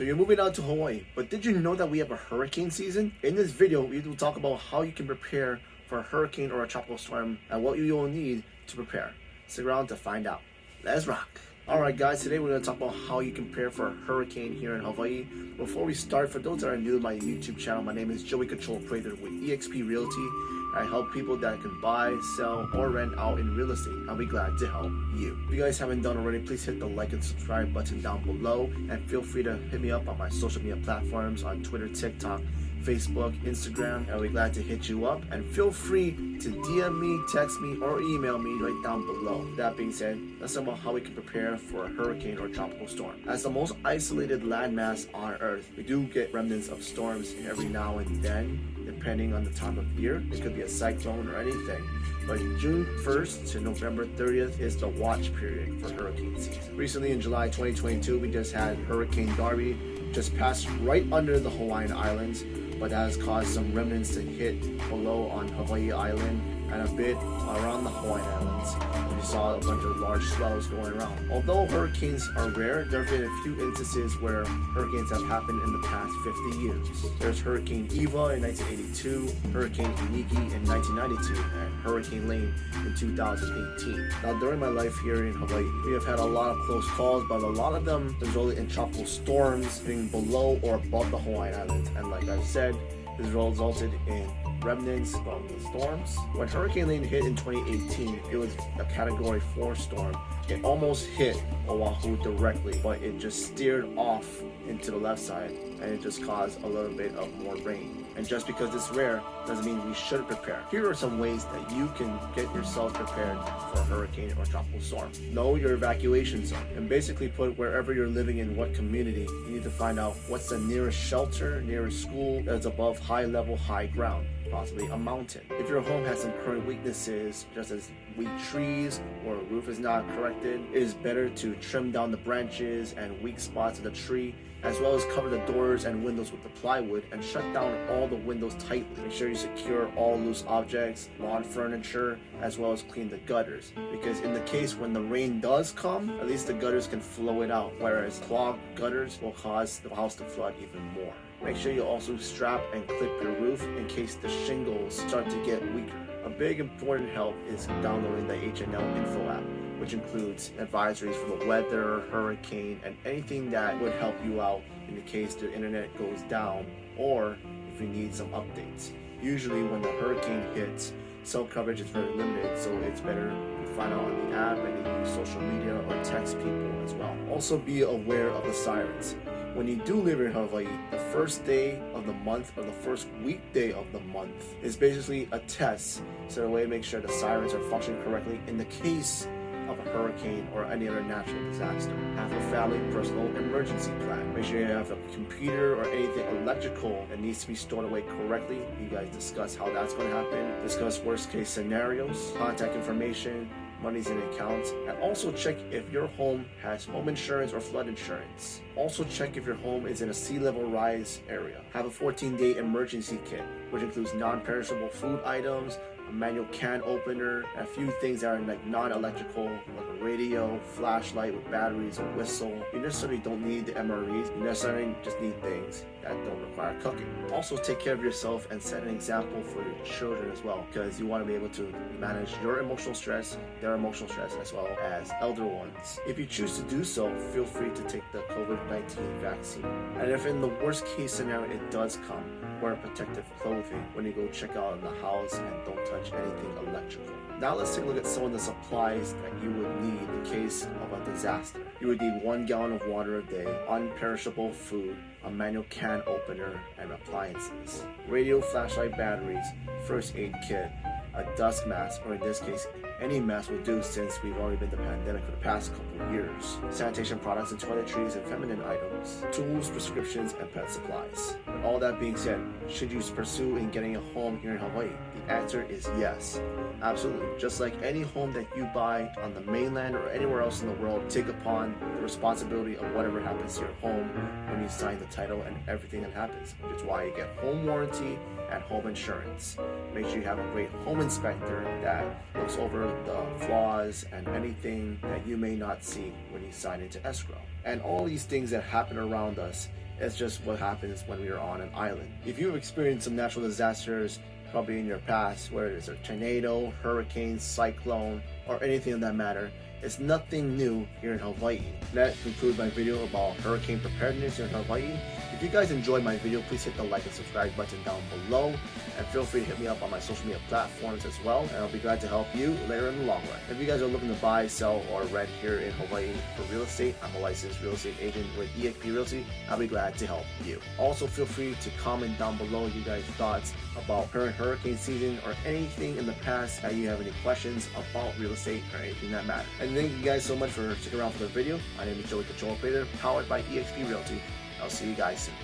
So you're moving out to Hawaii, but did you know that we have a hurricane season? In this video, we will talk about how you can prepare for a hurricane or a tropical storm and what you will need to prepare. Stick around to find out. Let's rock. Alright guys, today we're going to talk about how you can prepare for a hurricane here in Hawaii. Before we start, for those that are new to my YouTube channel, my name is Joey Cachola Prather with eXp Realty. I help people that can buy, sell, or rent out in real estate. I'll be glad to help you. If you guys haven't done already, please hit the like and subscribe button down below. And feel free to hit me up on my social media platforms on Twitter, TikTok, Facebook, Instagram. I'll be glad to hit you up. And feel free to DM me, text me, or email me right down below. That being said, let's talk about how we can prepare for a hurricane or tropical storm. As the most isolated landmass on Earth, we do get remnants of storms every now and then, depending on the time of year. It could be a cyclone or anything. But June 1st to November 30th is the watch period for hurricane season. Recently in July 2022, we just had Hurricane Darby just passed right under the Hawaiian Islands, but that has caused some remnants to hit below on Hawaii Island and a bit around the Hawaiian Islands. We saw a bunch of large swells going around. Although hurricanes are rare, there have been a few instances where hurricanes have happened in the past 50 years. There's Hurricane Eva in 1982, Hurricane Iniki in 1992, and Hurricane Lane in 2018. Now during my life here in Hawaii, we have had a lot of close calls, but a lot of them resulted in tropical storms hitting below or above the Hawaiian Islands. And like I said, this resulted in remnants from the storms. When Hurricane Lane hit in 2018, it was a Category 4 storm. It almost hit Oahu directly, but it just steered off into the left side, and it just caused a little bit of more rain. And just because it's rare doesn't mean we should prepare. Here are some ways that you can get yourself prepared for a hurricane or tropical storm. Know your evacuation zone, and basically put wherever you're living in what community. You need to find out what's the nearest shelter, nearest school that's above high level, high ground, possibly a mountain. If your home has some current weaknesses, just as weak trees or a roof is not corrected, it is better to trim down the branches and weak spots of the tree, as well as cover the doors and windows with the plywood and shut down all the windows tightly. Make sure you secure all loose objects, lawn furniture, as well as clean the gutters, because in the case when the rain does come, at least the gutters can flow it out, whereas clogged gutters will cause the house to flood even more. Make sure you also strap and clip your roof in case the shingles start to get weaker. A big important help is downloading the HNL Info app, which includes advisories for the weather, hurricane, and anything that would help you out in the case the internet goes down or if you need some updates. Usually when the hurricane hits, cell coverage is very limited, so it's better to find out on the app and to use social media or text people as well. Also be aware of the sirens. When you do live in Hawaii, the first day of the month or the first weekday of the month is basically a test, so that way to make sure the sirens are functioning correctly in the case of a hurricane or any other natural disaster. Have a family personal emergency plan. Make sure you have a computer or anything electrical that needs to be stored away correctly. You guys discuss how that's going to happen. Discuss worst case scenarios, contact information, monies in accounts, and also check if your home has home insurance or flood insurance. Also check if your home is in a sea level rise area. Have a 14-day emergency kit, which includes non-perishable food items, a manual can opener, and a few things that are like non-electrical, like a radio, flashlight with batteries, a whistle. You necessarily don't need the MREs, you necessarily just need things that don't require cooking. Also take care of yourself and set an example for your children as well, because you want to be able to manage your emotional stress, their emotional stress, as well as elder ones. If you choose to do so, feel free to take the COVID-19 vaccine. And if in the worst case scenario it does come, wear protective clothing when you go check out in the house and don't touch anything electrical. Now let's take a look at some of the supplies that you would need in case of a disaster. You would need 1 gallon of water a day, unperishable food, a manual can opener, and appliances. Radio, flashlight, batteries, first aid kit, a dust mask, or in this case, any mask will do since we've already been in the pandemic for the past couple of years. Sanitation products and toiletries and feminine items, tools, prescriptions, and pet supplies. With all that being said, should you pursue in getting a home here in Hawaii? The answer is yes. Absolutely. Just like any home that you buy on the mainland or anywhere else in the world, take upon the responsibility of whatever happens to your home when you sign the title and everything that happens, which is why you get home warranty and home insurance. Make sure you have a great home inspector that looks over the flaws and anything that you may not see when you sign into escrow. And all these things that happen around us It's just what happens when we are on an island. If you've experienced some natural disasters, probably in your past, whether it's a tornado, hurricane, cyclone, or anything of that matter, it's nothing new here in Hawaii. That concludes my video about hurricane preparedness here in Hawaii. If you guys enjoyed my video, please hit the like and subscribe button down below, and feel free to hit me up on my social media platforms as well, and I'll be glad to help you later in the long run. If you guys are looking to buy, sell, or rent here in Hawaii for real estate, I'm a licensed real estate agent with EXP Realty. I'll be glad to help you. Also, feel free to comment down below you guys' thoughts about current hurricane season or anything in the past that you have any questions about real estate or anything that matters. And thank you guys so much for sticking around for the video. My name is Cachola, Prather, powered by EXP Realty. I'll see you guys soon.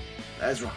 Let's rock.